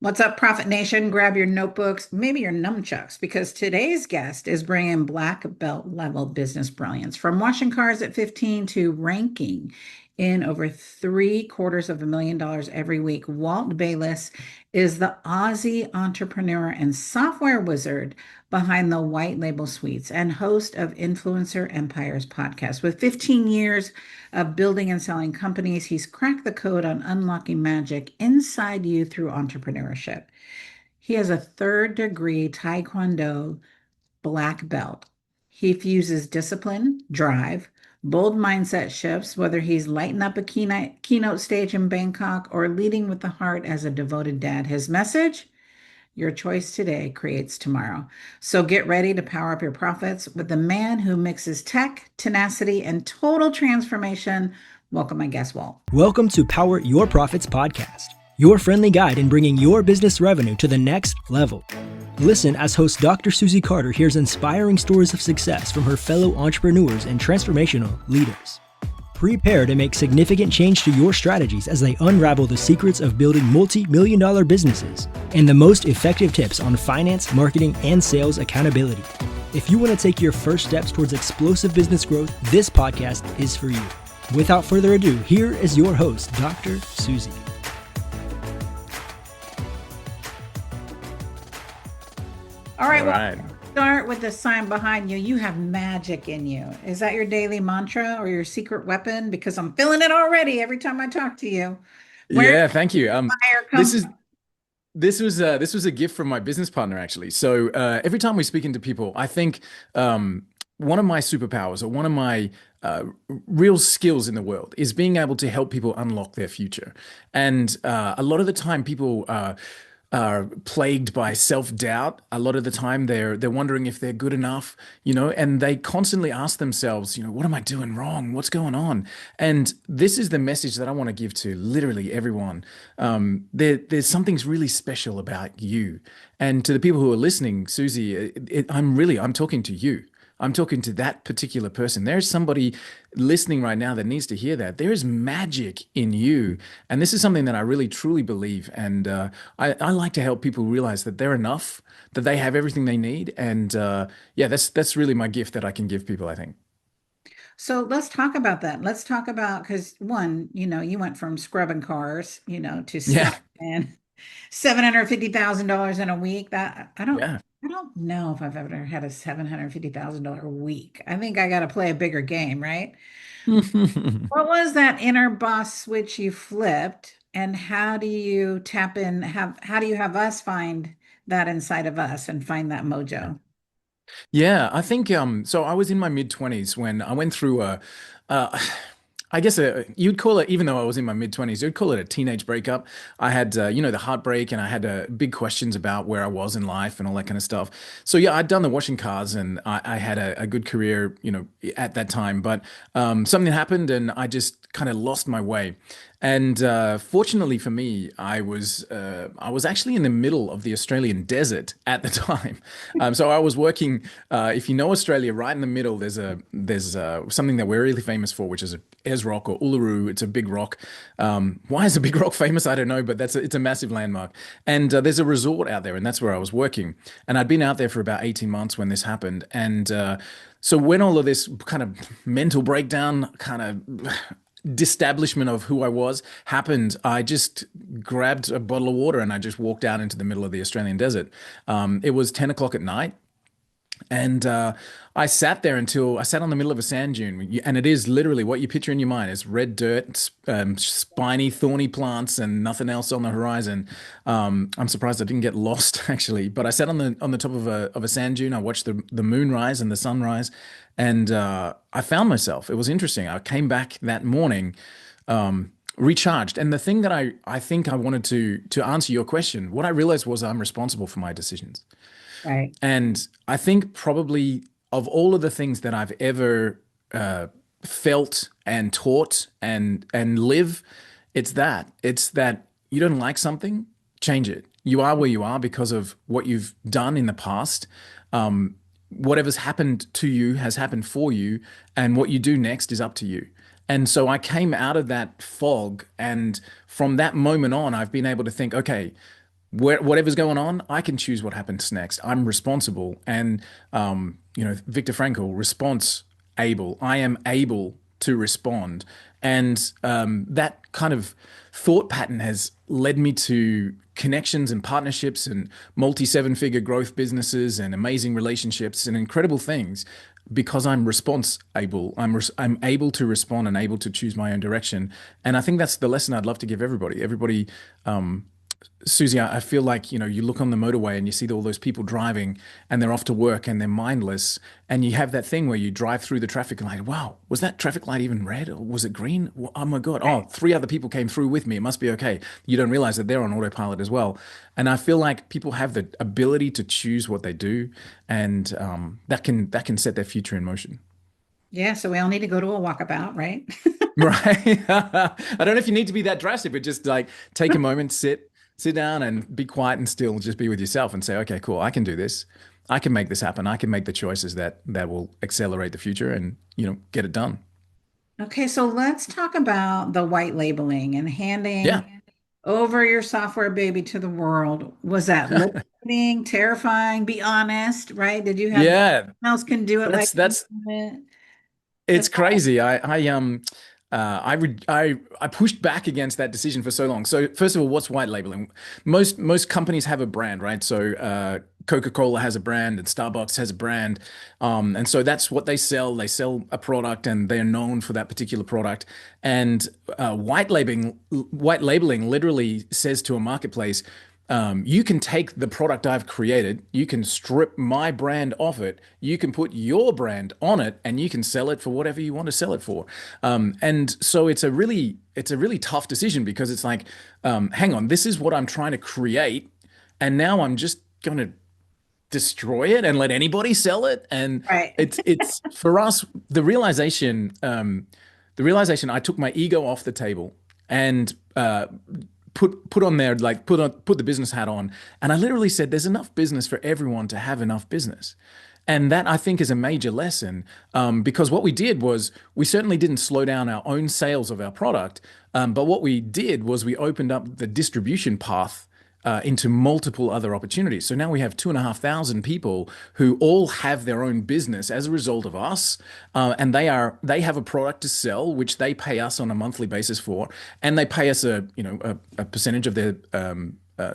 What's up, Profit Nation? Grab your notebooks, maybe your nunchucks, because today's guest is bringing black belt level business brilliance from washing cars at 15 to ranking in over $750,000 every week. Walt Bayliss is the Aussie entrepreneur and software wizard behind the White Label Suites and host of Influencer Empires podcast. With 15 years of building and selling companies, he's cracked the code on unlocking magic inside you through entrepreneurship. He has a third degree Tae Kwon Do black belt. He fuses discipline, drive, bold mindset shifts, whether he's lighting up a keynote stage in Bangkok or leading with the heart as a devoted dad. His message: your choice today creates tomorrow. So get ready to power up your profits with the man who mixes tech, tenacity, and total transformation. Welcome, my guest, Walt. Welcome to Power Your Profits podcast, your friendly guide in bringing your business revenue to the next level. Listen as host Dr. Susie Carder hears inspiring stories of success from her fellow entrepreneurs and transformational leaders. Prepare to make significant change to your strategies as they unravel the secrets of building multi-million-dollar businesses and the most effective tips on finance, marketing, and sales accountability. If you want to take your first steps towards explosive business growth, this podcast is for you. Without further ado, here is your host, Dr. Susie. All right. Well, start with the sign behind you. You have magic in you. Is that your daily mantra or your secret weapon? Because I'm feeling it already every time I talk to you. Yeah, thank you. This is from? this was a gift from my business partner, actually. So every time we speak into people, I think one of my superpowers or one of my real skills in the world is being able to help people unlock their future. And a lot of the time, people are plagued by self-doubt. A lot of the time they're wondering if they're good enough, and they constantly ask themselves, what am I doing wrong? What's going on? And this is the message that I want to give to literally everyone. There's something's really special about you. And to the people who are listening, Susie, I'm talking to you. I'm talking to that particular person. There's somebody listening right now that needs to hear that. There is magic in you. And this is something that I really, truly believe. And I like to help people realize that they're enough, that they have everything they need. And that's really my gift that I can give people, I think. So let's talk about that. Let's talk about, because one, you went from scrubbing cars, to Yeah. selling $750,000 in a week. That Yeah. I don't know if I've ever had a $750,000 week. I think I got to play a bigger game, right? What was that inner boss switch you flipped, and how do you tap in? How do you have us find that inside of us and find that mojo? Yeah, I think so I was in my mid-20s when I went through uh I guess you'd call it, even though I was in my mid-20s, you'd call it a teenage breakup. I had the heartbreak, and I had big questions about where I was in life and all that kind of stuff. So yeah, I'd done the washing cars, and I had a good career, at that time. But something happened, and I just kind of lost my way. And fortunately for me, I was actually in the middle of the Australian desert at the time. So I was working. If you know Australia, right in the middle, there's something that we're really famous for, which is Ayers Rock or Uluru. It's a big rock. Why is a big rock famous? I don't know, but it's a massive landmark. And there's a resort out there, and that's where I was working. And I'd been out there for about 18 months when this happened. And so when all of this kind of mental breakdown, kind of disestablishment of who I was happened, I just grabbed a bottle of water and I just walked out into the middle of the Australian desert. It was 10 o'clock at night. And I sat there until I sat on the middle of a sand dune. And it is literally what you picture in your mind. It's red dirt, spiny, thorny plants, and nothing else on the horizon. I'm surprised I didn't get lost, actually. But I sat on the top of a sand dune. I watched the moon rise and the sunrise. And I found myself. It was interesting. I came back that morning recharged. And the thing that I think I wanted to answer your question, what I realized was I'm responsible for my decisions. Right. And I think probably of all of the things that I've ever felt and taught and live, it's that you don't like something, change it. You are where you are because of what you've done in the past. Whatever's happened to you has happened for you, and what you do next is up to you. And so I came out of that fog, and from that moment on, I've been able to think, okay, whatever's going on, I can choose what happens next. I'm responsible. And, Viktor Frankl, response able. I am able to respond. And that kind of thought pattern has led me to connections and partnerships and multi seven figure growth businesses and amazing relationships and incredible things because I'm response able. I'm able to respond and able to choose my own direction. And I think that's the lesson I'd love to give everybody. Susie, I feel like, you look on the motorway and you see all those people driving and they're off to work and they're mindless. And you have that thing where you drive through the traffic light. Wow, was that traffic light even red or was it green? Oh my God. Oh, three other people came through with me. It must be okay. You don't realize that they're on autopilot as well. And I feel like people have the ability to choose what they do, and that can set their future in motion. Yeah, so we all need to go to a walkabout, right? Right. I don't know if you need to be that drastic, but just like take a moment, sit down and be quiet and still just be with yourself and say, okay, cool, I can do this. I can make this happen. I can make the choices that will accelerate the future and, get it done. Okay, so let's talk about the white labeling and Yeah. handing over your software baby to the world. Was that liberating, terrifying? Be honest, right? Did you have no Yeah. one else can do it like you That's do it? it's That's crazy. I pushed back against that decision for so long. So first of all, what's white labeling? Most companies have a brand, right? So Coca-Cola has a brand and Starbucks has a brand, and so that's what they sell. They sell a product and they're known for that particular product. And white labeling literally says to a marketplace, you can take the product I've created, you can strip my brand off it, you can put your brand on it, and you can sell it for whatever you want to sell it for. And so it's a really tough decision because it's like, hang on, this is what I'm trying to create, and now I'm just going to destroy it and let anybody sell it. And right. it's for us the realization I took my ego off the table and put on there, like put the business hat on, and I literally said there's enough business for everyone to have enough business. And that I think is a major lesson, because what we did was we certainly didn't slow down our own sales of our product, but what we did was we opened up the distribution path into multiple other opportunities. So now we have 2,500 people who all have their own business as a result of us, and they have a product to sell, which they pay us on a monthly basis for, and they pay us a percentage of their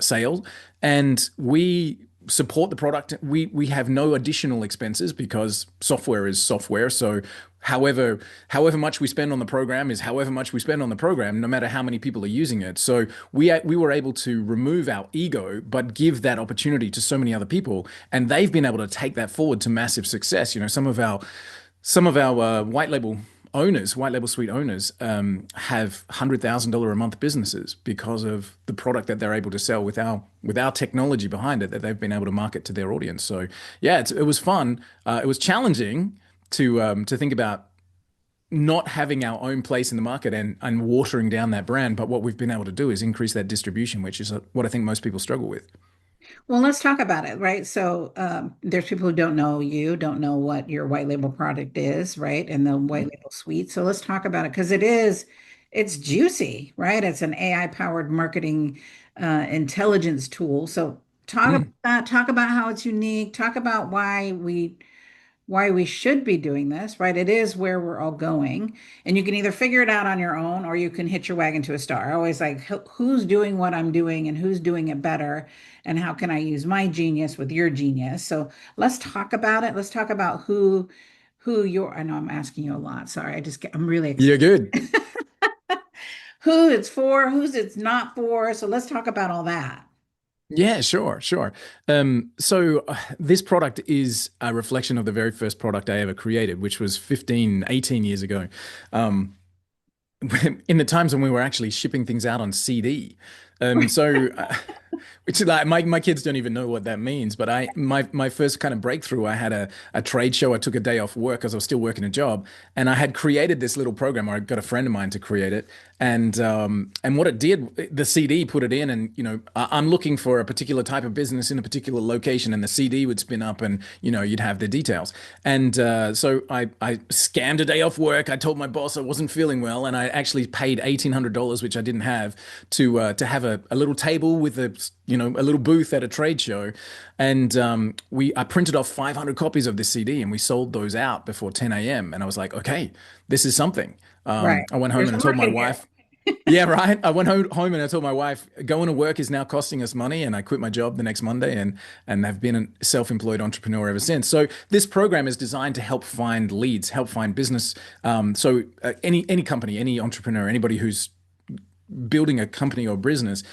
sale, and we support the product. We have no additional expenses because software is software. So however much we spend on the program is however much we spend on the program, no matter how many people are using it. So we were able to remove our ego, but give that opportunity to so many other people, and they've been able to take that forward to massive success. Some of our white label suite owners, have $100,000 a month businesses because of the product that they're able to sell with our technology behind it that they've been able to market to their audience. So yeah, it was fun. It was challenging to think about not having our own place in the market and watering down that brand. But what we've been able to do is increase that distribution, which is what I think most people struggle with. Well, let's talk about it, right? So there's people who don't know you, don't know what your white label product is, right? And the white label suite. So let's talk about it because it's juicy, right? It's an AI powered marketing intelligence tool. So talk about Mm. that, talk about how it's unique, talk about why we should be doing this, right? It is where we're all going. And you can either figure it out on your own or you can hitch your wagon to a star. I always like who's doing what I'm doing and who's doing it better and how can I use my genius with your genius. So let's talk about it. Let's talk about who you're. I know I'm asking you a lot. Sorry. I'm really You're excited. good. Who it's for, who's it's not for. So let's talk about all that. Yeah, sure, sure. So this product is a reflection of the very first product I ever created, which was 15, 18 years ago. Um, in the times when we were actually shipping things out on CD. Which is like my kids don't even know what that means. But my first kind of breakthrough, I had a trade show. I took a day off work because I was still working a job, and I had created this little program. Or I got a friend of mine to create it, and what it did, the CD put it in, and I'm looking for a particular type of business in a particular location, and the CD would spin up, and you'd have the details. And so I scanned a day off work. I told my boss I wasn't feeling well, and I actually paid $1,800, which I didn't have, to have a little table with a little booth at a trade show, and I printed off 500 copies of this CD, and we sold those out before 10 a.m. And I was like, okay, this is something. Right. I went home There's and a I told my market here. wife. Yeah, right. I went home and I told my wife, going to work is now costing us money, and I quit my job the next Monday and have been a self-employed entrepreneur ever since. So this program is designed to help find leads, help find business. Any company, any entrepreneur, anybody who's building a company or business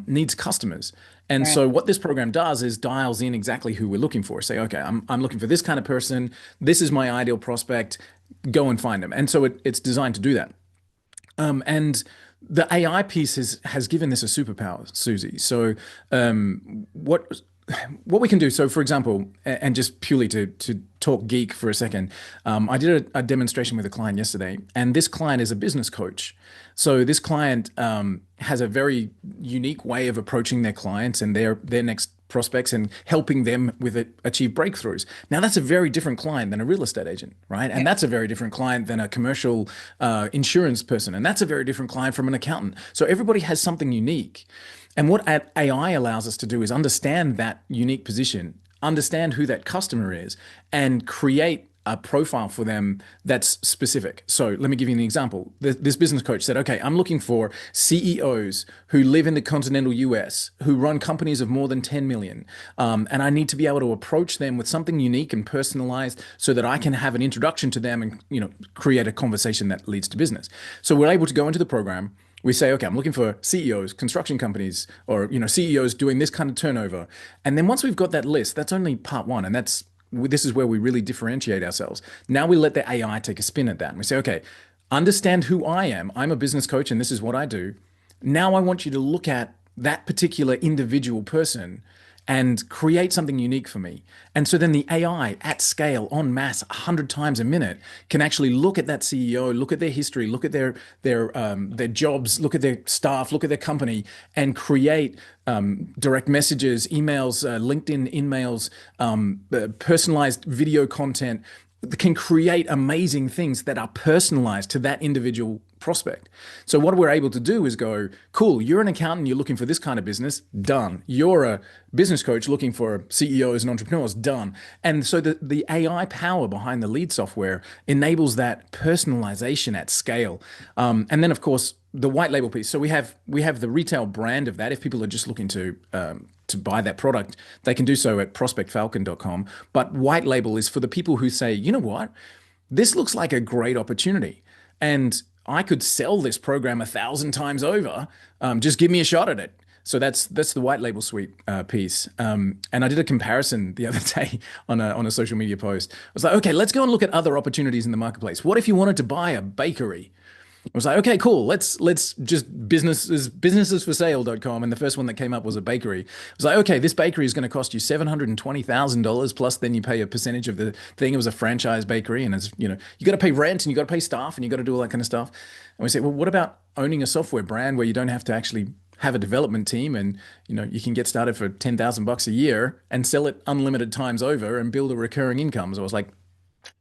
needs customers. And Right. so what this program does is dials in exactly who we're looking for. Say, okay, I'm looking for this kind of person. This is my ideal prospect. Go and find them. And so it's designed to do that. And the AI piece has given this a superpower, Susie. So what we can do. So for example, and just purely to talk geek for a second, I did a demonstration with a client yesterday, and this client is a business coach. So this client has a very unique way of approaching their clients and their next prospects and helping them with it achieve breakthroughs. Now that's a very different client than a real estate agent, right? Yeah. And that's a very different client than a commercial insurance person, and that's a very different client from an accountant. So everybody has something unique. And what AI allows us to do is understand that unique position, understand who that customer is, and create a profile for them that's specific. So let me give you an example. This business coach said, okay, I'm looking for CEOs who live in the continental US, who run companies of more than 10 million. And I need to be able to approach them with something unique and personalized so that I can have an introduction to them and, create a conversation that leads to business. So we're able to go into the program. We say, okay, I'm looking for CEOs, construction companies, or CEOs doing this kind of turnover. And then once we've got that list, that's only part one, and this is where we really differentiate ourselves. Now we let the AI take a spin at that, and we say, okay, understand who I am. I'm a business coach, and this is what I do. Now I want you to look at that particular individual person and create something unique for me. And so then the AI at scale, en masse, 100 times a minute, can actually look at that CEO, look at their history, look at their jobs, look at their staff, look at their company, and create direct messages, emails, LinkedIn emails, personalized video content, can create amazing things that are personalized to that individual prospect. So what we're able to do is go, cool, you're an accountant, you're looking for this kind of business, done. You're a business coach looking for CEOs and entrepreneurs, done. And so the AI power behind the lead software enables that personalization at scale. And then of course, the white label piece. So we have the retail brand of that. If people are just looking to buy that product, they can do so at prospectfalcon.com. But white label is for the people who say, you know what, this looks like a great opportunity, and I could sell this program 1,000 times over. Just give me a shot at it. So that's the white label suite piece. And I did a comparison the other day on a social media post. I was like, okay, let's go and look at other opportunities in the marketplace. What if you wanted to buy a bakery? I was like, okay, cool. Let's just businessesforsale.com. And the first one that came up was a bakery. I was like, okay, this bakery is going to cost you $720,000 plus then you pay a percentage of the thing. It was a franchise bakery, and it's, you got to pay rent and you got to pay staff and you got to do all that kind of stuff. And we said, well, what about owning a software brand where you don't have to actually have a development team, and you can get started for $10,000 a year and sell it unlimited times over and build a recurring income. So I was like,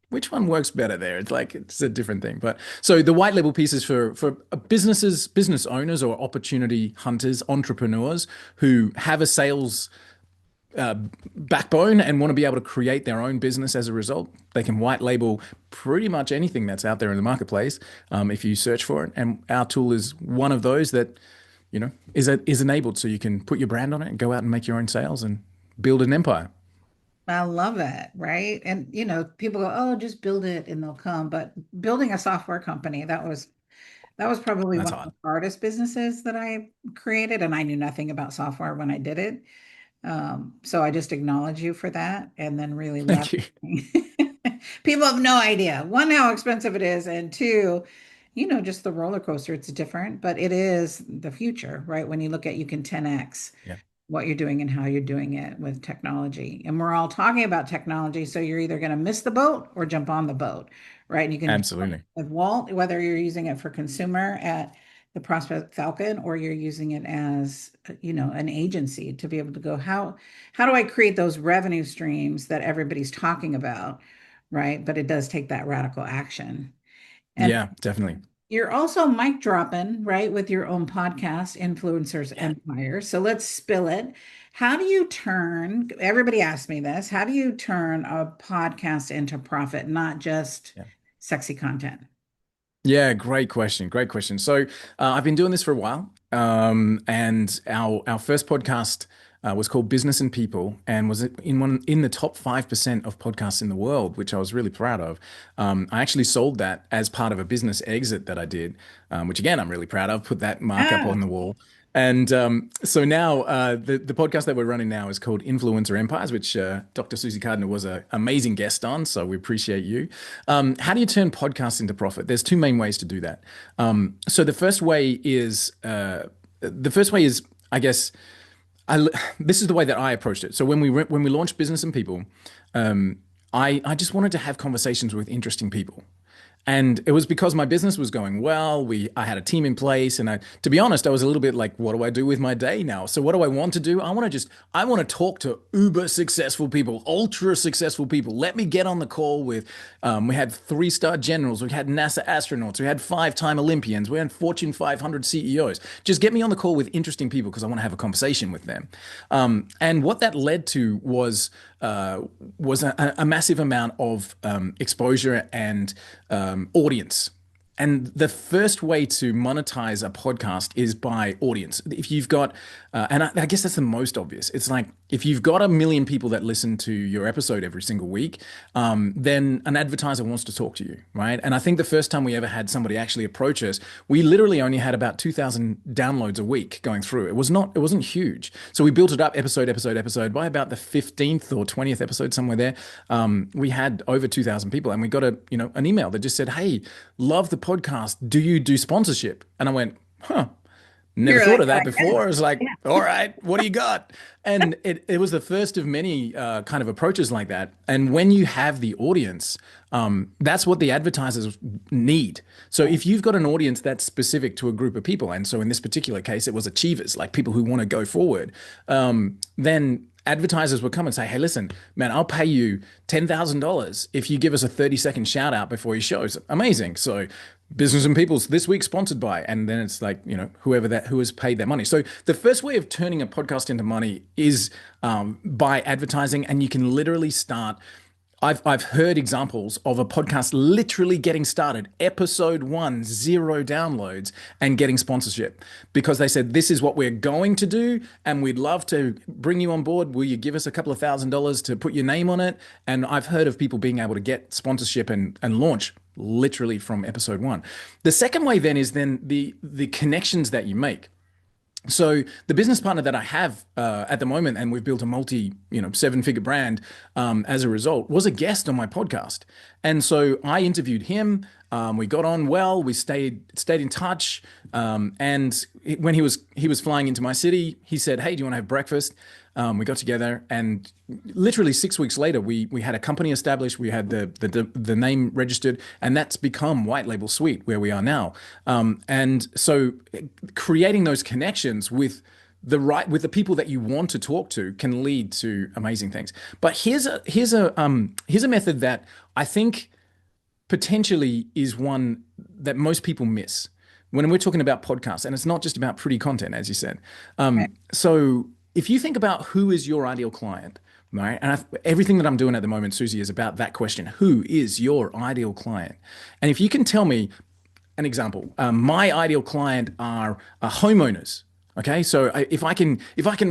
which one works better there? It's a different thing. But so the white label piece is for business owners or opportunity hunters, entrepreneurs who have a sales backbone and want to be able to create their own business as a result. They can white label pretty much anything that's out there in the marketplace if you search for it. And our tool is one of those that is enabled, so you can put your brand on it and go out and make your own sales and build an empire. I love it, right? And people go, "Oh, just build it and they'll come." But building a software company, that was probably That's one of hard. the hardest businesses that I created, and I knew nothing about software when I did it. So I just acknowledge you for that, and then really love. Thank you. People have no idea, one, how expensive it is, and two, just the roller coaster. It's different, but it is the future, right? When you look at, you can 10x Yeah, what you're doing and how you're doing it with technology. And we're all talking about technology. So you're either going to miss the boat or jump on the boat, right? And you can, absolutely. with Walt, whether you're using it for consumer at the Prospect Falcon, or you're using it as, an agency to be able to go, how do I create those revenue streams that everybody's talking about, right? But it does take that radical action. And Yeah, definitely. You're also mic dropping, right, with your own podcast, Influencers Yeah. Empire. So let's spill it. How do you turn, everybody asks me this, how do you turn a podcast into profit, not just Yeah. sexy content? Yeah, great question. Great question. So I've been doing this for a while, and our first podcast was called Business and People, and was in the top 5% of podcasts in the world, which I was really proud of. I actually sold that as part of a business exit that I did, which again I'm really proud of. Put that mark up Ah, on the wall. And so now the podcast that we're running now is called Influencer Empires, which Dr. Susie Carder was an amazing guest on. So we appreciate you. How do you turn podcasts into profit? There's two main ways to do that. So the first way is, I guess, this is the way that I approached it. So when we launched Business and People, I just wanted to have conversations with interesting people. And it was because my business was going well. I had a team in place, and to be honest, I was a little bit like, what do I do with my day now? So what do I want to do? I want to talk to uber successful people, ultra successful people. Let me get on the call with. We had 3-star generals, we had NASA astronauts, we had 5-time Olympians, we had Fortune 500 CEOs. Just get me on the call with interesting people because I want to have a conversation with them. And what that led to was a massive amount of exposure and audience. And the first way to monetize a podcast is by audience. If you've got, and I guess that's the most obvious. It's like if you've got 1 million people that listen to your episode every single week, then an advertiser wants to talk to you, right? And I think the first time we ever had somebody actually approach us, we literally only had about 2,000 downloads a week going through. It wasn't huge. So we built it up episode. By about the 15th or 20th episode, somewhere there, we had over 2,000 people, and we got an email that just said, "Hey, love the podcast. Do you do sponsorship?" And I went, "Huh. Never you're thought like, of that yeah, before." I was like, yeah. all right, what do you got? And it was the first of many kind of approaches like that. And when you have the audience, that's what the advertisers need. So if you've got an audience that's specific to a group of people, and so in this particular case, it was achievers, like people who want to go forward, then advertisers would come and say, "Hey, listen, man, I'll pay you $10,000 if you give us a 30-second shout out before your show." It's amazing. So Business and People's this week sponsored by, and then it's like, who has paid that money. So the first way of turning a podcast into money is by advertising, and you can literally start. I've heard examples of a podcast literally getting started, episode 1, 0 downloads, and getting sponsorship because they said, "This is what we're going to do, and we'd love to bring you on board. Will you give us a couple of $1,000s to put your name on it?" And I've heard of people being able to get sponsorship and launch literally from episode 1. The second way then is the connections that you make. So the business partner that I have at the moment, and we've built a multi-7-figure brand as a result, was a guest on my podcast, and so I interviewed him. We got on well. We stayed in touch, and when he was flying into my city, he said, "Hey, do you want to have breakfast?" We got together, and literally 6 weeks later, we had a company established. We had the name registered, and that's become White Label Suite, where we are now. And so, creating those connections with the people that you want to talk to can lead to amazing things. But here's a method that I think potentially is one that most people miss when we're talking about podcasts, and it's not just about pretty content, as you said. Right. So if you think about who is your ideal client, right? And everything that I'm doing at the moment, Susie, is about that question: who is your ideal client? And if you can tell me an example, my ideal client are homeowners. Okay, so if I can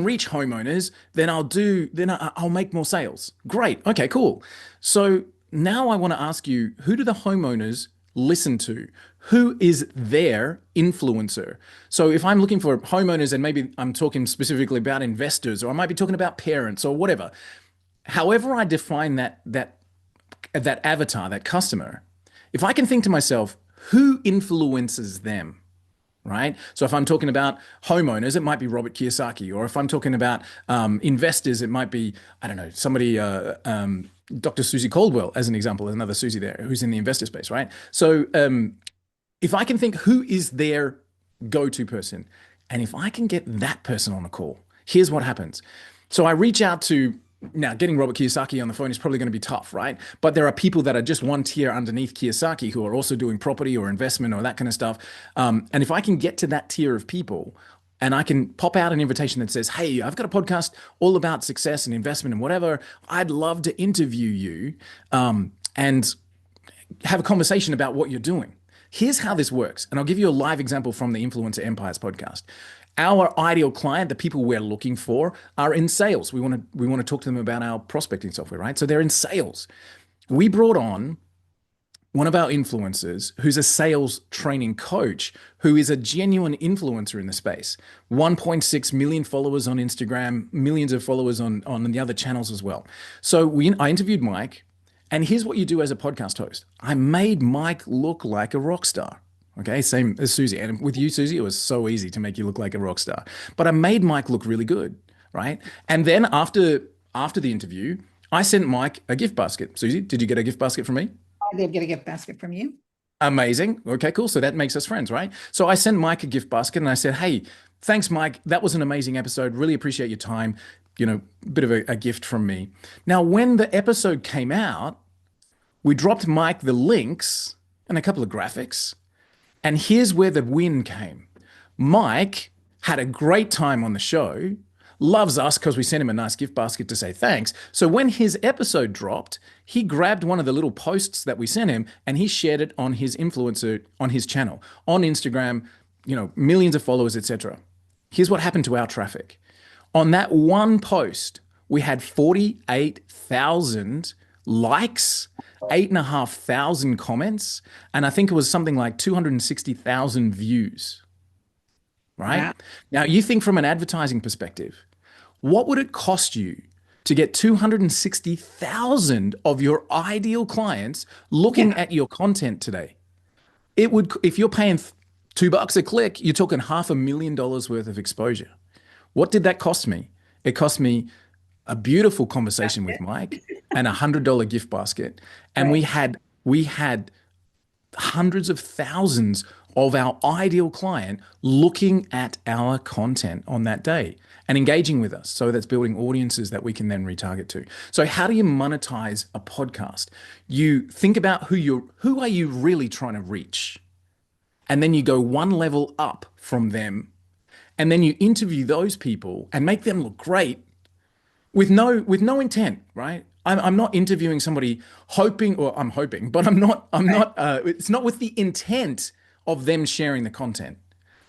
reach homeowners, then I'll make more sales. Great. Okay, cool. So now I want to ask you, who do the homeowners listen to? Who is their influencer? So if I'm looking for homeowners, and maybe I'm talking specifically about investors, or I might be talking about parents or whatever. However I define that avatar, that customer, if I can think to myself, who influences them? Right? So if I'm talking about homeowners, it might be Robert Kiyosaki. Or if I'm talking about investors, it might be, I don't know, somebody, Dr. Susie Caldwell, as an example, there's another Susie there who's in the investor space, right? So if I can think who is their go-to person, and if I can get that person on a call, here's what happens. So I reach out to Now, getting Robert Kiyosaki on the phone is probably going to be tough, right? But there are people that are just one tier underneath Kiyosaki who are also doing property or investment or that kind of stuff. And if I can get to that tier of people and I can pop out an invitation that says, hey, I've got a podcast all about success and investment and whatever, I'd love to interview you and have a conversation about what you're doing. Here's how this works. And I'll give you a live example from the Influencer Empires podcast. Our ideal client, the people we're looking for, are in sales. We want to talk to them about our prospecting software, right? So they're in sales. We brought on one of our influencers who's a sales training coach, who is a genuine influencer in the space. 1.6 million followers on Instagram, millions of followers on the other channels as well. So I interviewed Mike, and here's what you do as a podcast host. I made Mike look like a rock star. Okay, same as Susie. And with you, Susie, it was so easy to make you look like a rock star. But I made Mike look really good, right? And then after the interview, I sent Mike a gift basket. Susie, did you get a gift basket from me? I did get a gift basket from you. Amazing. Okay, cool. So that makes us friends, right? So I sent Mike a gift basket and I said, hey, thanks, Mike. That was an amazing episode. Really appreciate your time. You know, a bit of a gift from me. Now, when the episode came out, we dropped Mike the links and a couple of graphics. And here's where the win came. Mike had a great time on the show, loves us because we sent him a nice gift basket to say thanks. So when his episode dropped, he grabbed one of the little posts that we sent him and he shared it on his influencer, on his channel, on Instagram, you know, millions of followers, etc. Here's what happened to our traffic. On that one post, we had 48,000 likes, 8,500 comments, and I think it was something like 260,000 views, right? Yeah. Now, you think from an advertising perspective, what would it cost you to get 260,000 of your ideal clients looking at your content today? It would, if you're paying $2 a click, you're talking $500,000 worth of exposure. What did that cost me? It cost me a beautiful conversation with Mike and $100 gift basket. And right. we had hundreds of thousands of our ideal client looking at our content on that day and engaging with us. So that's building audiences that we can then retarget to. So how do you monetize a podcast? You think about who are you really trying to reach? And then you go one level up from them. And then you interview those people and make them look great with no intent, right? I'm not interviewing somebody hoping, or I'm hoping, but I'm not, it's not with the intent of them sharing the content.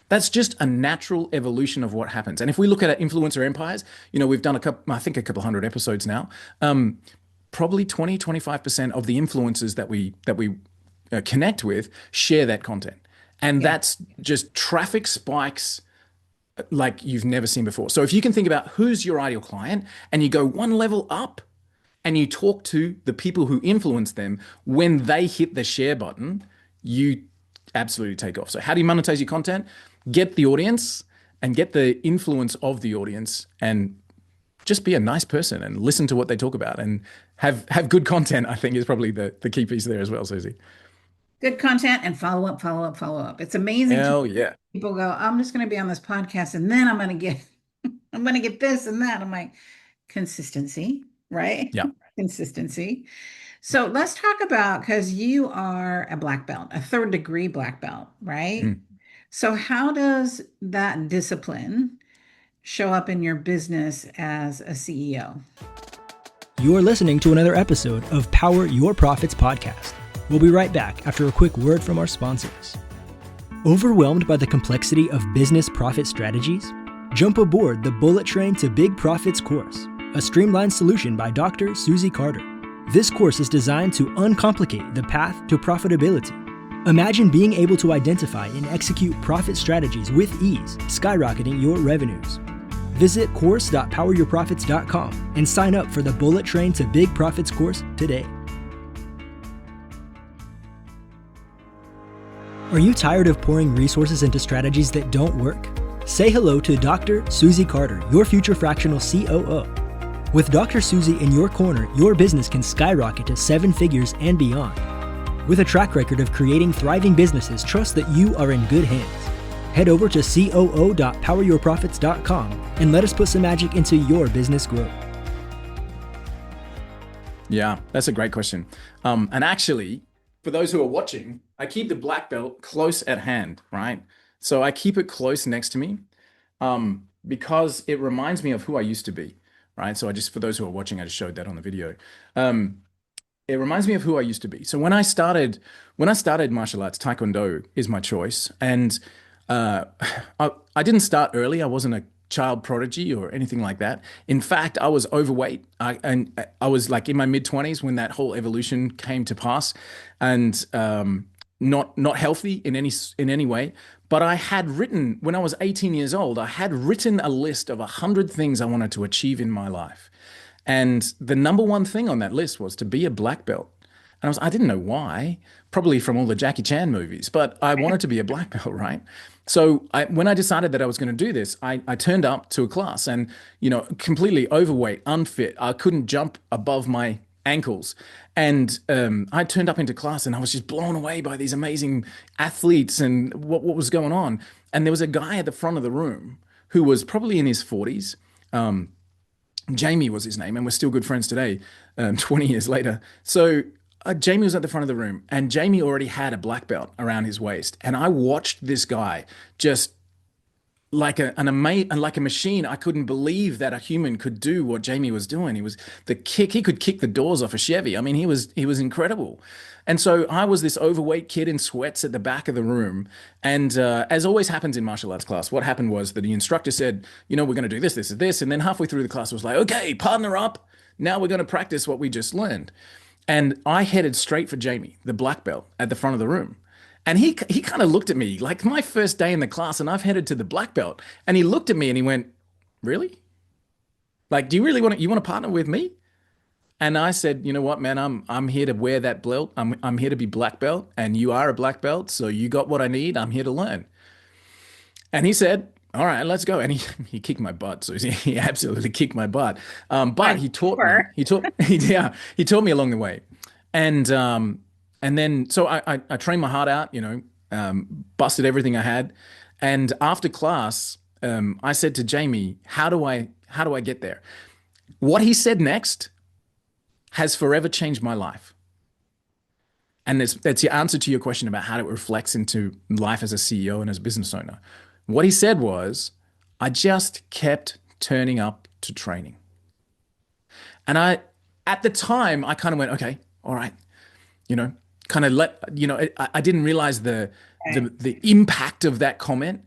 That's just a natural evolution of what happens. And if we look at Influencer Empires, you know, we've done a couple hundred episodes now. Probably 25% of the influencers that we connect with share that content. And that's just traffic spikes like you've never seen before. So if you can think about who's your ideal client and you go one level up and you talk to the people who influence them, when they hit the share button, you absolutely take off. So how do you monetize your content? Get the audience and get the influence of the audience and just be a nice person and listen to what they talk about and have good content, I think is probably the key piece there as well, Susie. Good content and follow up, follow up, follow up. It's amazing. Hell yeah. People go, I'm just going to be on this podcast and then I'm going to get this and that. I'm like, consistency, right? Yeah. Consistency. So let's talk about, because you are a black belt, a 3rd degree black belt, right? Mm. So how does that discipline show up in your business as a CEO? You're listening to another episode of Power Your Profits podcast. We'll be right back after a quick word from our sponsors. Overwhelmed by the complexity of business profit strategies? Jump aboard the Bullet Train to Big Profits course, a streamlined solution by Dr. Susie Carder. This course is designed to uncomplicate the path to profitability. Imagine being able to identify and execute profit strategies with ease, skyrocketing your revenues. Visit course.poweryourprofits.com and sign up for the Bullet Train to Big Profits course today. Are you tired of pouring resources into strategies that don't work? Say hello to Dr. Susie Carder, your future fractional COO. With Dr. Susie in your corner, your business can skyrocket to 7 figures and beyond. With a track record of creating thriving businesses, trust that you are in good hands. Head over to coo.poweryourprofits.com and let us put some magic into your business growth. Yeah, that's a great question. And actually, for those who are watching, I keep the black belt close at hand, right? So I keep it close next to me, because it reminds me of who I used to be, right? So I just, for those who are watching, I just showed that on the video. Um, it reminds me of who I used to be. So when I started martial arts, Tae Kwon Do is my choice. And uh, I didn't start early. I wasn't a child prodigy or anything like that. In fact, I was overweight. I was like in my mid 20s when that whole evolution came to pass, and not healthy in any way. But I had written when I was 18 years old, I had written a list of 100 things I wanted to achieve in my life. And the number one thing on that list was to be a black belt. And I didn't know why, probably from all the Jackie Chan movies, but I wanted to be a black belt, right? So when I decided that I was going to do this, I turned up to a class and, completely overweight, unfit. I couldn't jump above my ankles. And I turned up into class and I was just blown away by these amazing athletes and what was going on. And there was a guy at the front of the room who was probably in his 40s. Jamie was his name, and we're still good friends today, 20 years later. So Jamie was at the front of the room, and Jamie already had a black belt around his waist. And I watched this guy just like a machine. I couldn't believe that a human could do what Jamie was doing. He could kick the doors off a Chevy. I mean, he was incredible. And so I was this overweight kid in sweats at the back of the room. And as always happens in martial arts class, what happened was that the instructor said, we're going to do this, this, and this. And then halfway through the class was like, okay, partner up. Now we're going to practice what we just learned. And I headed straight for Jamie, the black belt, at the front of the room. And he kind of looked at me like my first day in the class, and I've headed to the black belt. And he looked at me and he went, "Really? Like, do you really want to partner with me?" And I said, "You know what, man? I'm here to wear that belt. I'm here to be black belt, and you are a black belt, so you got what I need. I'm here to learn." And he said, "All right, let's go." And he kicked my butt. So he absolutely kicked my butt. But I'm he taught me. sure. Yeah, he taught me along the way. And then so I trained my heart out. Busted everything I had. And after class, I said to Jamie, "How do I get there?" What he said next has forever changed my life. And that's your answer to your question about how it reflects into life as a CEO and as a business owner. What he said was, I just kept turning up to training. And at the time, I kind of went, okay, all right, you know, kind of I didn't realize Okay. the impact of that comment,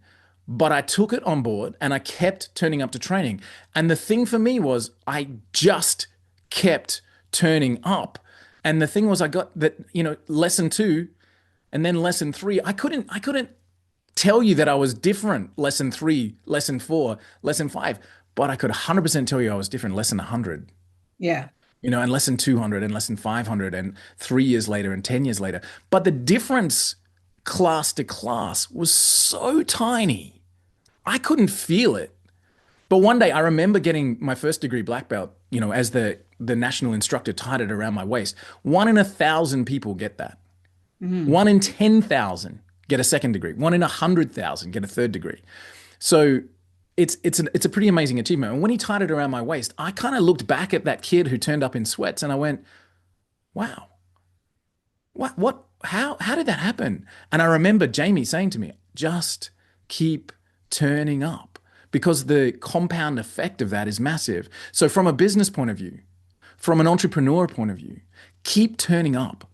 but I took it on board and I kept turning up to training. And the thing for me was I just kept turning up. And the thing was I got that, lesson two and then lesson three, I couldn't tell you that I was different lesson three, lesson four, lesson five, but I could 100% tell you I was different lesson 100, Yeah. and lesson 200 and lesson 500 and 3 years later and 10 years later. But the difference class to class was so tiny. I couldn't feel it. But one day I remember getting my first degree black belt, as the national instructor tied it around my waist. 1 in 1,000 people get that. Mhm. 1 in 10,000 get a second degree. 1 in 100,000 get a third degree. So it's a pretty amazing achievement. And when he tied it around my waist, I kind of looked back at that kid who turned up in sweats and I went, wow, how did that happen? And I remember Jamie saying to me, just keep turning up because the compound effect of that is massive. So from a business point of view, from an entrepreneur point of view, keep turning up.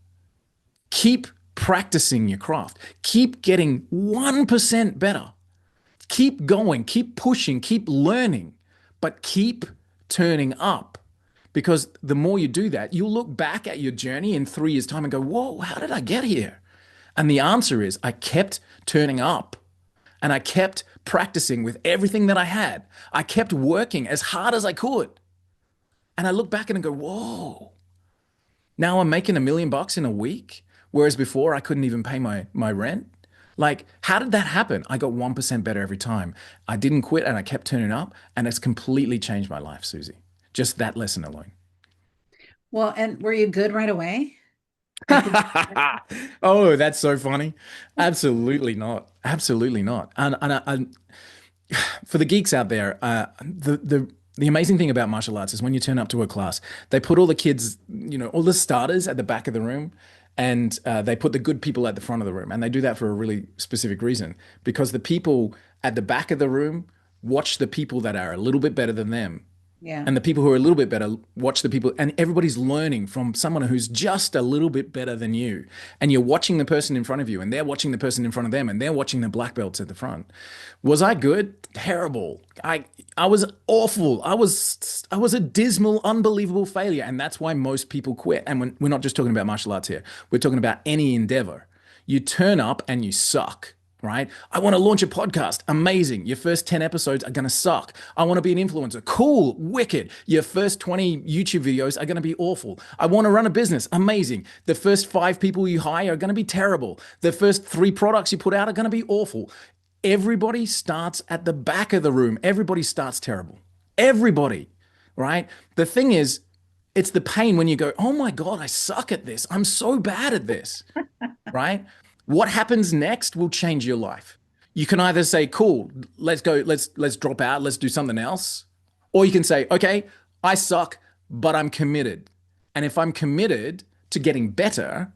Keep practicing your craft. Keep getting 1% better. Keep going, keep pushing, keep learning, but keep turning up. Because the more you do that, you'll look back at your journey in 3 years' time and go, whoa, how did I get here? And the answer is I kept turning up and I kept practicing with everything that I had. I kept working as hard as I could. And I look back and I go, whoa, now I'm making $1 million in a week, whereas before I couldn't even pay my rent. Like, how did that happen? I got 1% better every time. I didn't quit and I kept turning up, and it's completely changed my life, Susie. Just that lesson alone. Well, and were you good right away? Like, did Oh, that's so funny. Absolutely not. Absolutely not. And for the geeks out there, the amazing thing about martial arts is when you turn up to a class, they put all the kids, all the starters at the back of the room, and they put the good people at the front of the room. And they do that for a really specific reason, because the people at the back of the room watch the people that are a little bit better than them. Yeah. And the people who are a little bit better watch the people, and everybody's learning from someone who's just a little bit better than you. And you're watching the person in front of you, and they're watching the person in front of them, and they're watching the black belts at the front. Was I good? Terrible. I was awful. I was a dismal, unbelievable failure. And that's why most people quit. And we're not just talking about martial arts here. We're talking about any endeavor. You turn up and you suck. Right? I want to launch a podcast. Amazing. Your first 10 episodes are going to suck. I want to be an influencer. Cool. Wicked. Your first 20 YouTube videos are going to be awful. I want to run a business. Amazing. The first 5 people you hire are going to be terrible. The first 3 products you put out are going to be awful. Everybody starts at the back of the room. Everybody starts terrible. Everybody. Right? The thing is, it's the pain when you go, oh my God, I suck at this. I'm so bad at this. Right? What happens next will change your life. You can either say, cool, let's go, let's drop out, let's do something else. Or you can say, okay, I suck, but I'm committed. And if I'm committed to getting better,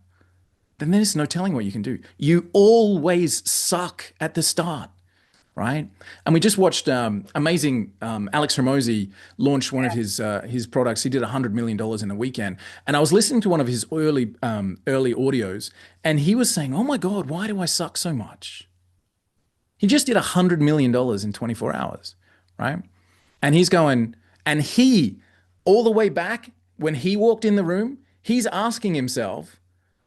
then there's no telling what you can do. You always suck at the start, right? And we just watched amazing Alex Hormozi launch one of his products. He did $100 million in a weekend. And I was listening to one of his early audios, and he was saying, oh my God, why do I suck so much? He just did $100 million in 24 hours, right? And he's going, and he, all the way back, when he walked in the room, he's asking himself,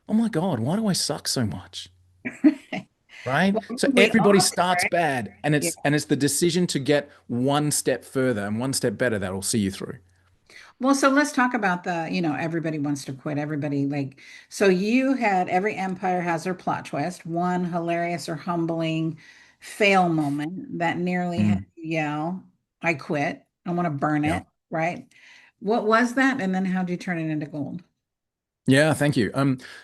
oh my God, why do I suck so much? Right? So We everybody all, starts right? bad, and Yeah. it's the decision to get one step further and one step better that will see you through. Well, so let's talk about everybody wants to quit. Everybody so you had every empire has their plot twist, one hilarious or humbling fail moment that nearly had Mm, you yell, I quit. I want to burn yeah. it, right? What was that? And then how'd you turn it into gold? Yeah, thank you.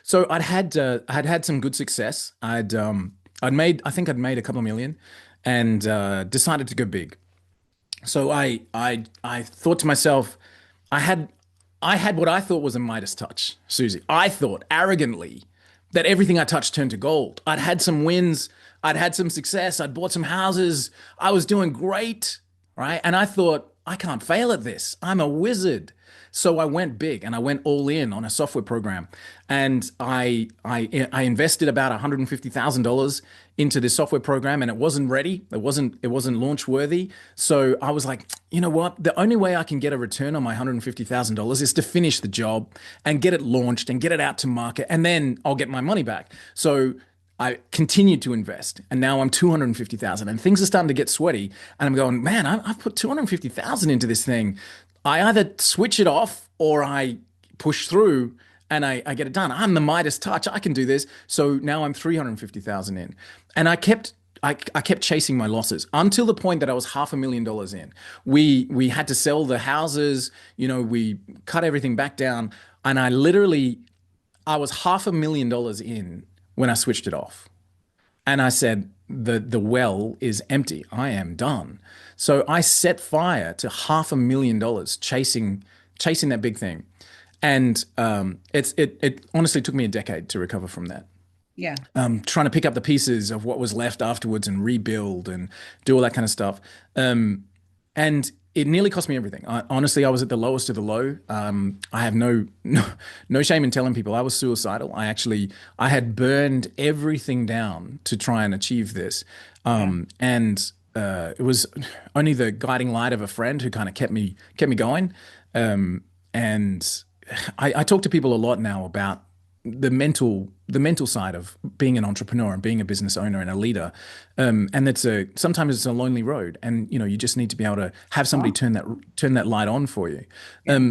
So I'd had some good success. I think I'd made a couple of million, and decided to go big. So I thought to myself, I had I had what I thought was a Midas touch, Susie. I thought arrogantly that everything I touched turned to gold. I'd had some wins, I'd had some success, I'd bought some houses, I was doing great, right? And I thought, I can't fail at this. I'm a wizard. So I went big and I went all in on a software program, and I invested about $150,000 into this software program, and it wasn't ready. It wasn't launch worthy. So I was like, you know what? The only way I can get a return on my $150,000 is to finish the job and get it launched and get it out to market, and then I'll get my money back. So I continued to invest, and now I'm 250,000, and things are starting to get sweaty. And I'm going, man, I've put 250,000 into this thing. I either switch it off or I push through and I get it done. I'm the Midas touch. I can do this. So now I'm 350,000 in, and I kept chasing my losses until the point that I was $500,000 in. We had to sell the houses. We cut everything back down, and I was $500,000 in when I switched it off. And I said, the well is empty. I am done. So I set fire to $500,000 chasing that big thing. And it honestly took me a decade to recover from that. Yeah. Trying to pick up the pieces of what was left afterwards and rebuild and do all that kind of stuff. And it nearly cost me everything. Honestly, I was at the lowest of the low. I have no shame in telling people I was suicidal. I had burned everything down to try and achieve this. And it was only the guiding light of a friend who kind of kept me going. And I talk to people a lot now about the mental side of being an entrepreneur and being a business owner and a leader. And sometimes it's a lonely road, and you just need to be able to have somebody turn that light on for you.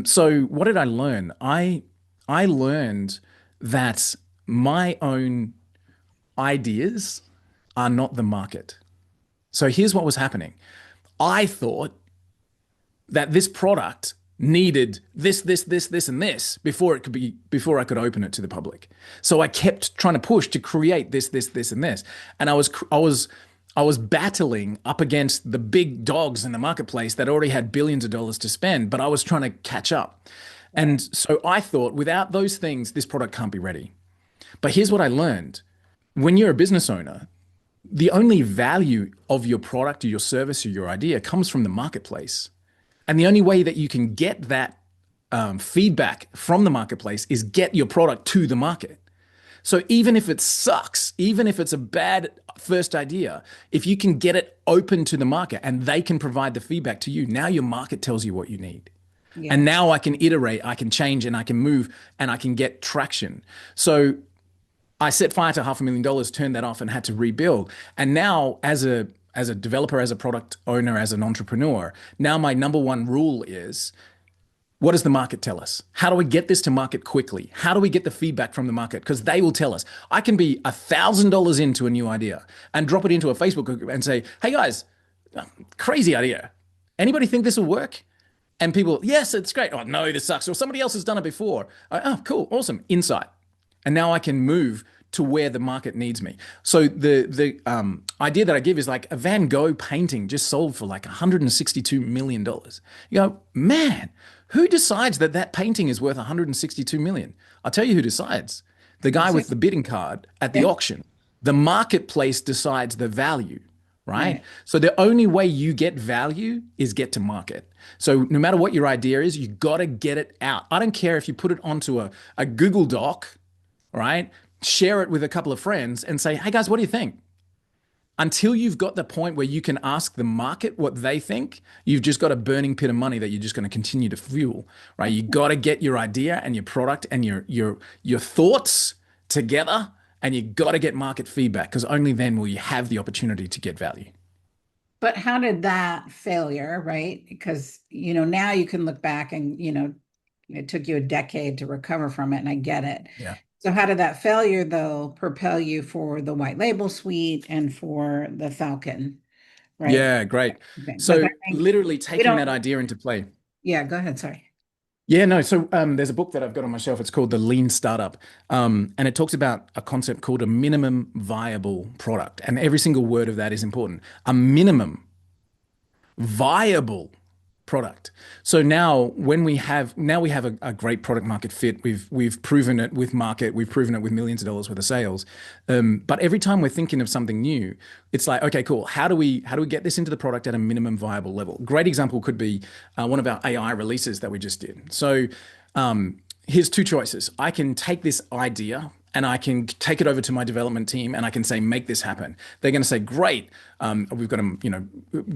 So what did I learn? I learned that my own ideas are not the market. So here's what was happening. I thought that this product needed this, and this before I could open it to the public. So I kept trying to push to create this, and this. And I was I was battling up against the big dogs in the marketplace that already had billions of dollars to spend, but I was trying to catch up. And Right. so I thought, without those things, this product can't be ready. But here's what I learned. When you're a business owner, the only value of your product or your service or your idea comes from the marketplace. And the only way that you can get that feedback from the marketplace is get your product to the market. So even if it sucks, even if it's a bad first idea, if you can get it open to the market and they can provide the feedback to you, now your market tells you what you need. And Yeah. now I can iterate, I can change, and I can move, and I can get traction. So I set fire to $500,000, turned that off, and had to rebuild. And now, as a developer, as a product owner, as an entrepreneur, now my number one rule is, what does the market tell us? How do we get this to market quickly? How do we get the feedback from the market? Because they will tell us. I can be $1,000 into a new idea and drop it into a Facebook group and say, hey guys, crazy idea. Anybody think this will work? And people, yes, it's great. Oh, no, this sucks. Or somebody else has done it before. Oh, cool, awesome, insight. And now I can move to where the market needs me. So the idea that I give is like a Van Gogh painting just sold for like $162 million. You go, man, who decides that that painting is worth 162 million? I'll tell you who decides. The guy That's it. with the bidding card at the Yeah. auction. The marketplace decides the value, right? Right. So the only way you get value is get to market. So no matter what your idea is, you got to get it out. I don't care if you put it onto a Google Doc, right? Share it with a couple of friends and say, hey guys, what do you think? Until you've got the point where you can ask the market what they think, you've just got a burning pit of money that you're just going to continue to fuel, right? You got to get your idea and your product and your thoughts together, and you got to get market feedback, because only then will you have the opportunity to get value. But how did that failure, right? Because, now you can look back and, it took you a decade to recover from it, and I get it. Yeah. So how did that failure, though, propel you for the white label suite and for the Falcon, right? Yeah, great. Okay. Because So I think literally we taking that don't, idea into play. yeah, go ahead. Sorry. Yeah, no. So there's a book that I've got on my shelf. It's called The Lean Startup. And it talks about a concept called a minimum viable product. And every single word of that is important. A minimum viable product. So now we have a great product market fit. We've proven it with market. We've proven it with millions of dollars worth of sales. But every time we're thinking of something new, it's like, okay, cool. How do we get this into the product at a minimum viable level? Great example could be one of our AI releases that we just did. So here's two choices. I can take this idea and I can take it over to my development team and I can say, make this happen. They're going to say, great. We've got a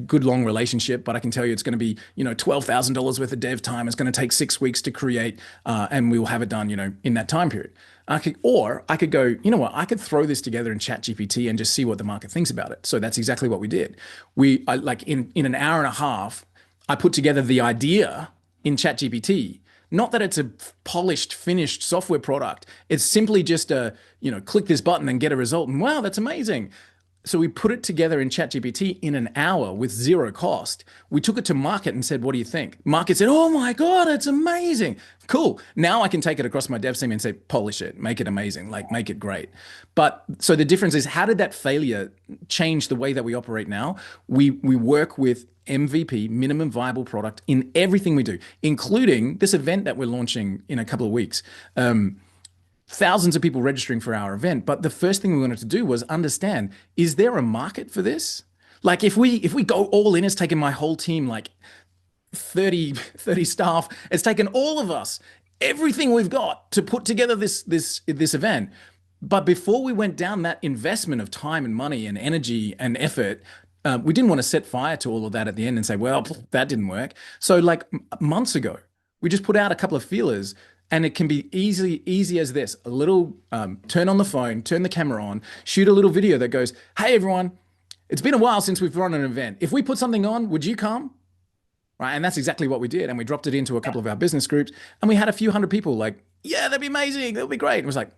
good long relationship, but I can tell you it's going to be $12,000 worth of dev time. It's going to take 6 weeks to create, and we will have it done in that time period. I could go, you know what? I could throw this together in ChatGPT and just see what the market thinks about it. So that's exactly what we did. In an hour and a half, I put together the idea in ChatGPT. Not that it's a polished, finished software product. It's simply just click this button and get a result. And wow, that's amazing. So we put it together in ChatGPT in an hour with zero cost. We took it to market and said, what do you think? Market said, oh my God, it's amazing. Cool. Now I can take it across my dev team and say, polish it, make it amazing, like make it great. But so the difference is, how did that failure change the way that we operate now? We work with MVP, minimum viable product, in everything we do, including this event that we're launching in a couple of weeks. Thousands of people registering for our event. But the first thing we wanted to do was understand, is there a market for this? Like if we go all in, it's taken my whole team, like 30 staff, it's taken all of us, everything we've got to put together this event. But before we went down that investment of time and money and energy and effort, we didn't want to set fire to all of that at the end and say, well, that didn't work. So like months ago, we just put out a couple of feelers, and it can be easy as this: a little turn on the phone, turn the camera on, shoot a little video that goes, hey everyone, it's been a while since we've run an event. If we put something on, would you come? Right. And that's exactly what we did. And we dropped it into a couple of our business groups, and we had a few hundred people like, yeah, that'd be amazing. That'd be great. And it was like,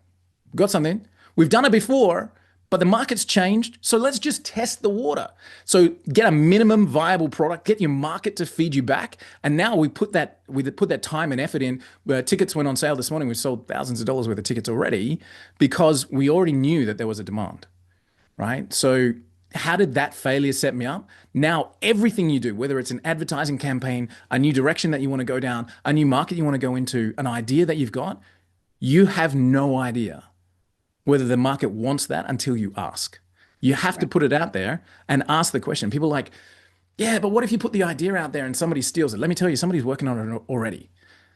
we've got something. We've done it before, but the market's changed. So let's just test the water. So get a minimum viable product, get your market to feed you back. And now we put that time and effort in. Tickets went on sale this morning. We sold thousands of dollars worth of tickets already because we already knew that there was a demand, right? So how did that failure set me up? Now, everything you do, whether it's an advertising campaign, a new direction that you want to go down, a new market you want to go into, an idea that you've got, you have no idea whether the market wants that until you ask. You have to Right. put it out there and ask the question. People are like, yeah, but what if you put the idea out there and somebody steals it? Let me tell you, somebody's working on it already.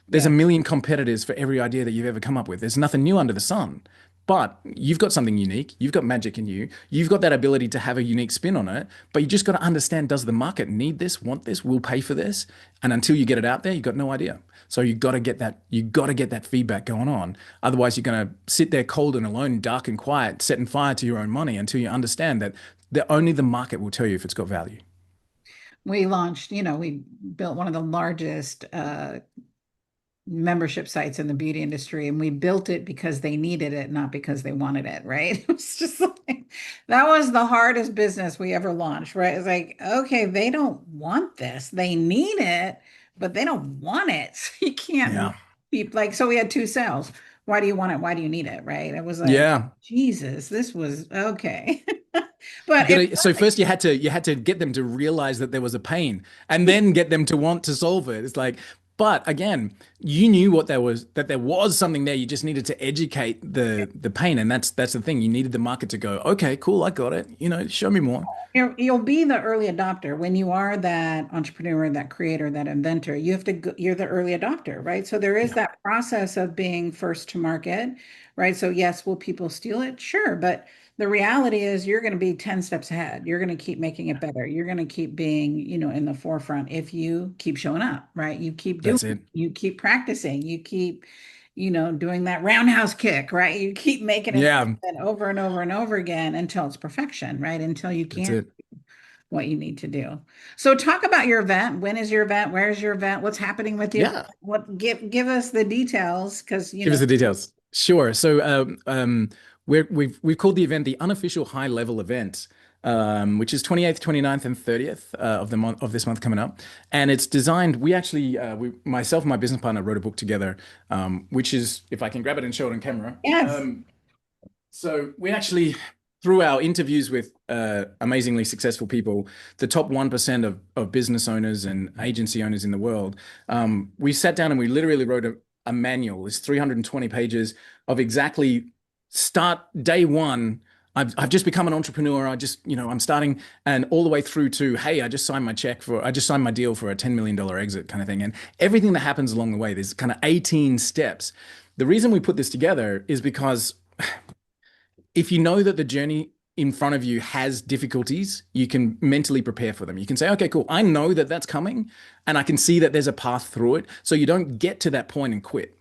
There's a Yes. million competitors for every idea that you've ever come up with. There's nothing new under the sun. But you've got something unique. You've got magic in you. You've got that ability to have a unique spin on it. But you just got to understand, does the market need this, want this, will pay for this? And until you get it out there, you've got no idea. So you got to get that feedback going on. Otherwise, you're going to sit there cold and alone, dark and quiet, setting fire to your own money until you understand that only the market will tell you if it's got value. We launched, we built one of the largest membership sites in the beauty industry, and we built it because they needed it, not because they wanted it, right? It was just like that was the hardest business we ever launched, right? It's like, okay, they don't want this, they need it, but they don't want it. So you can't Yeah. be like, so we had two sales. Why do you want it? Why do you need it? Right? It was like, Yeah. Jesus, this was okay. You But it gotta, so first you had to get them to realize that there was a pain and then get them to want to solve it. It's like, but again, you knew what there was, that there was something there. You just needed to educate the pain. And that's the thing. You needed the market to go, okay, cool, I got it. Show me more. You'll be the early adopter when you are that entrepreneur, that creator, that inventor. You have to go, you're the early adopter, right? So there is Yeah, that process of being first to market, right? So yes, will people steal it? Sure, but the reality is you're going to be 10 steps ahead. You're going to keep making it better. You're going to keep being, in the forefront if you keep showing up, right? You keep doing, that's it. you keep practicing, you keep, doing that roundhouse kick, right? You keep making it Yeah, happen over and over and over again until it's perfection, right? Until you that's can't it. what you need to do. So talk about your event. When is your event? Where's your event? What's happening with the event? Yeah. What give us the details because Give us the details. Sure. So we've called the event the unofficial high level event, which is 28th, 29th, and 30th of the month of this month coming up. And it's designed, we actually myself and my business partner wrote a book together, which is, if I can grab it and show it on camera. yes. So we actually, through our interviews with amazingly successful people, the top 1% of business owners and agency owners in the world, we sat down and we literally wrote a manual. It's 320 pages of exactly start day one. I've just become an entrepreneur. I'm starting, and all the way through to, hey, I just signed my deal for a $10 million exit kind of thing. And everything that happens along the way, there's kind of 18 steps. The reason we put this together is because if you know that the journey in front of you has difficulties, you can mentally prepare for them. You can say, okay, cool. I know that that's coming and I can see that there's a path through it. So you don't get to that point and quit.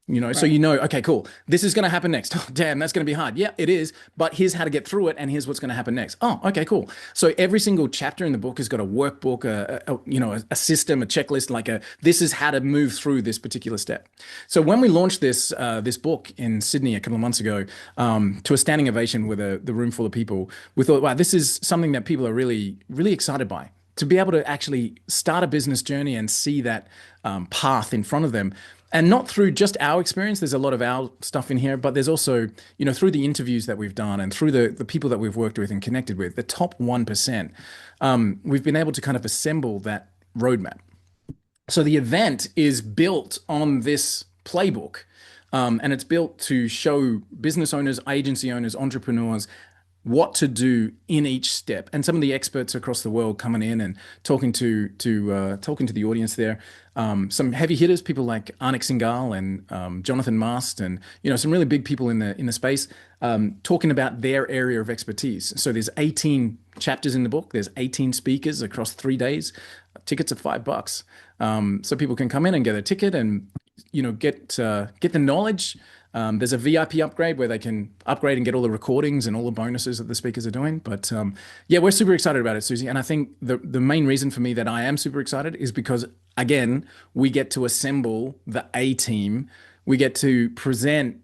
So Right. okay, cool. This is going to happen next. Oh, damn, that's going to be hard. Yeah, it is. But here's how to get through it, and here's what's going to happen next. Oh, okay, cool. So every single chapter in the book has got a workbook, a system, a checklist, this is how to move through this particular step. So when we launched this book in Sydney a couple of months ago, to a standing ovation with the room full of people, we thought, wow, this is something that people are really, really excited by. To be able to actually start a business journey and see that path in front of them, and not through just our experience. There's a lot of our stuff in here, but there's also, through the interviews that we've done and through the people that we've worked with and connected with, the top 1%, we've been able to kind of assemble that roadmap. So the event is built on this playbook, and it's built to show business owners, agency owners, entrepreneurs what to do in each step. And some of the experts across the world coming in and talking to the audience there. Some heavy hitters, people like Anik Singhal and Jonathan Mast, and some really big people in the space, talking about their area of expertise. So there's 18 chapters in the book. There's 18 speakers across 3 days. Tickets are $5, so people can come in and get a ticket and get the knowledge. There's a VIP upgrade where they can upgrade and get all the recordings and all the bonuses that the speakers are doing. But yeah, we're super excited about it, Susie. And I think the main reason for me that I am super excited is because, again, we get to assemble the A team. We get to present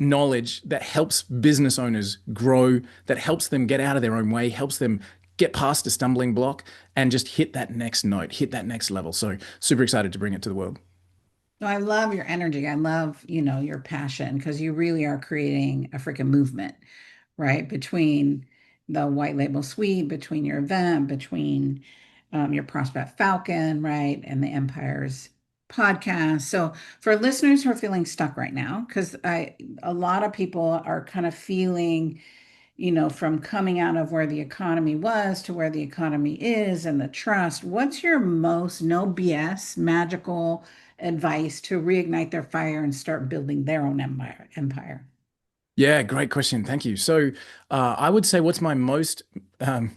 knowledge that helps business owners grow, that helps them get out of their own way, helps them get past a stumbling block and just hit that next note, hit that next level. So super excited to bring it to the world. No, I love your energy. I love, your passion because you really are creating a freaking movement, right? Between the white label suite, between your event, between your prospect Falcon, right, and the Empire's podcast. So for listeners who are feeling stuck right now, because a lot of people are kind of feeling, from coming out of where the economy was to where the economy is and the trust, what's your most no BS magical advice to reignite their fire and start building their own empire? Yeah, great question. Thank you. So, I would say what's my most um,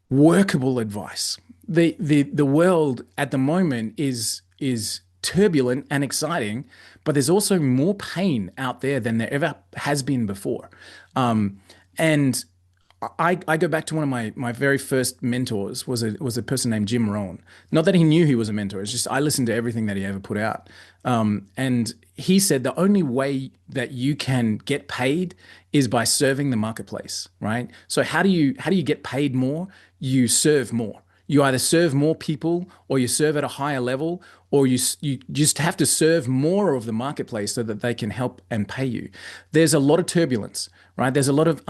workable advice. The world at the moment is turbulent and exciting, but there's also more pain out there than there ever has been before. And I go back to one of my very first mentors was a person named Jim Rohn. Not that he knew he was a mentor. It's just I listened to everything that he ever put out. And he said the only way that you can get paid is by serving the marketplace, right? So how do you get paid more? You serve more. You either serve more people or you serve at a higher level, or you just have to serve more of the marketplace so that they can help and pay you. There's a lot of turbulence, right? There's a lot of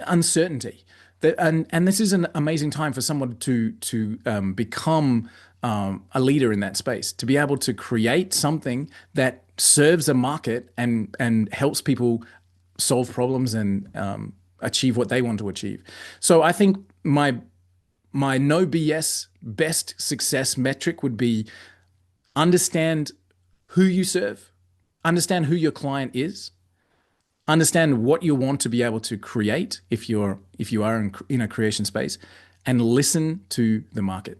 uncertainty. And this is an amazing time for someone to become a leader in that space, to be able to create something that serves a market and helps people solve problems and achieve what they want to achieve. So I think my no BS best success metric would be understand who you serve, understand who your client is, understand what you want to be able to create if you are in a creation space, and listen to the market.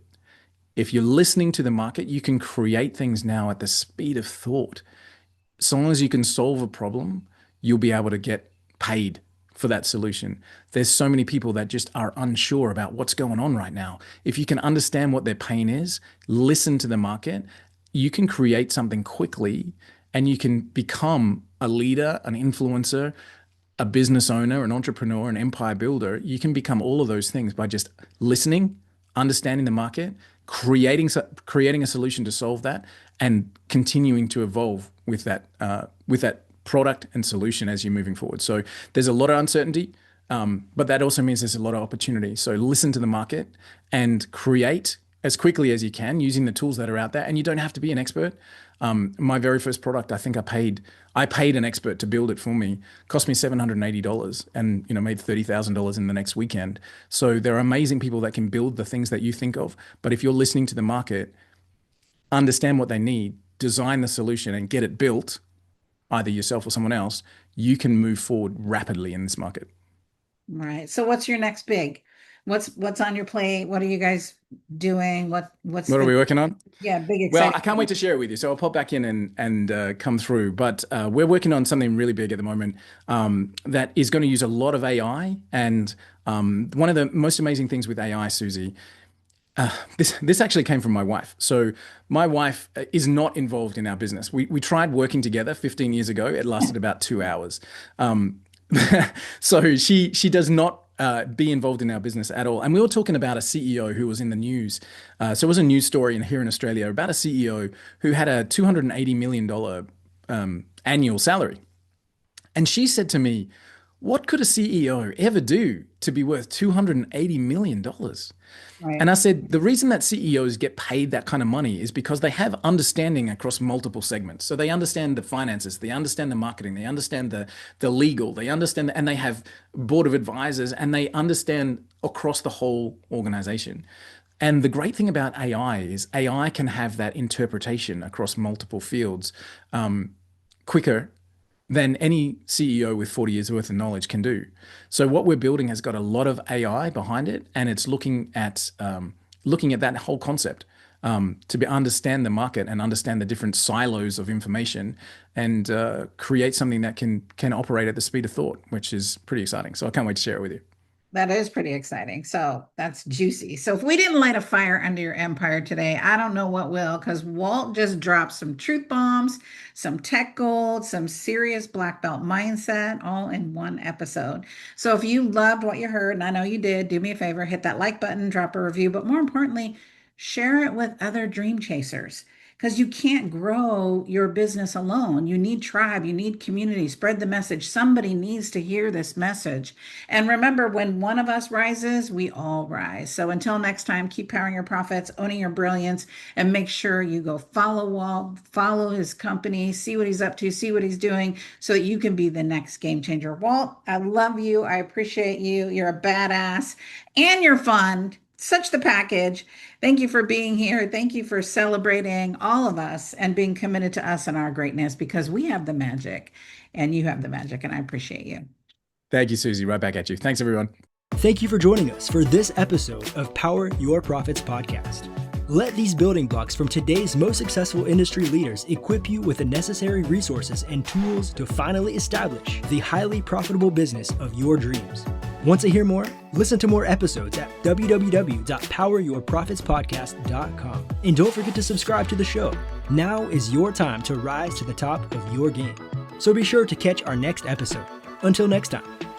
If you're listening to the market, you can create things now at the speed of thought. So long as you can solve a problem, you'll be able to get paid for that solution. There's so many people that just are unsure about what's going on right now. If you can understand what their pain is, listen to the market, you can create something quickly and you can become a leader, an influencer, a business owner, an entrepreneur, an empire builder. You can become all of those things by just listening, understanding the market, creating a solution to solve that, and continuing to evolve with that product and solution as you're moving forward. So there's a lot of uncertainty, but that also means there's a lot of opportunity. So listen to the market and create as quickly as you can using the tools that are out there. And you don't have to be an expert. My very first product, I think I paid an expert to build it for me. Cost me $780 and made $30,000 in the next weekend. So there are amazing people that can build the things that you think of. But if you're listening to the market, understand what they need, design the solution and get it built, either yourself or someone else, you can move forward rapidly in this market. Right. So what's your next big? What's on your plate? What are you guys doing? What's What are the we working on? big Well, exciting I can't wait to share it with you. So I'll pop back in and come through. But we're working on something really big at the moment that is going to use a lot of AI. And one of the most amazing things with AI, Susie, this actually came from my wife. So my wife is not involved in our business. We tried working together 15 years ago. It lasted about 2 hours. So she does not be involved in our business at all. And we were talking about a CEO who was in the news. So it was a news story here in Australia about a CEO who had a $280 million annual salary. And she said to me, what could a CEO ever do to be worth $280 million? right? And I said, the reason that CEOs get paid that kind of money is because they have understanding across multiple segments. So they understand the finances, they understand the marketing, they understand the legal, they understand, and they have board of advisors, and they understand across the whole organization. And the great thing about AI is AI can have that interpretation across multiple fields quicker than any CEO with 40 years worth of knowledge can do. So what we're building has got a lot of AI behind it, and it's looking at that whole concept understand the market and understand the different silos of information, and create something that can operate at the speed of thought, which is pretty exciting. So I can't wait to share it with you. That is pretty exciting. So that's juicy. So if we didn't light a fire under your empire today, I don't know what will, because Walt just dropped some truth bombs, some tech gold, some serious black belt mindset, all in one episode. So if you loved what you heard, and I know you did, do me a favor, hit that like button, drop a review, but more importantly, share it with other dream chasers. because you can't grow your business alone. You need tribe, you need community. Spread the message. Somebody needs to hear this message. And remember, when one of us rises, we all rise. So until next time, keep powering your profits, owning your brilliance, and make sure you go follow Walt, follow his company, see what he's up to, see what he's doing, so that you can be the next game changer. Walt, I love you. I appreciate you. You're a badass and you're fun. Such the package. Thank you for being here. Thank you for celebrating all of us and being committed to us and our greatness, because we have the magic and you have the magic, and I appreciate you. Thank you, Susie. Right back at you. Thanks, everyone. Thank you for joining us for this episode of Power Your Profits podcast. Let these building blocks from today's most successful industry leaders equip you with the necessary resources and tools to finally establish the highly profitable business of your dreams. Want to hear more? Listen to more episodes at www.poweryourprofitspodcast.com. And don't forget to subscribe to the show. Now is your time to rise to the top of your game. So be sure to catch our next episode. Until next time.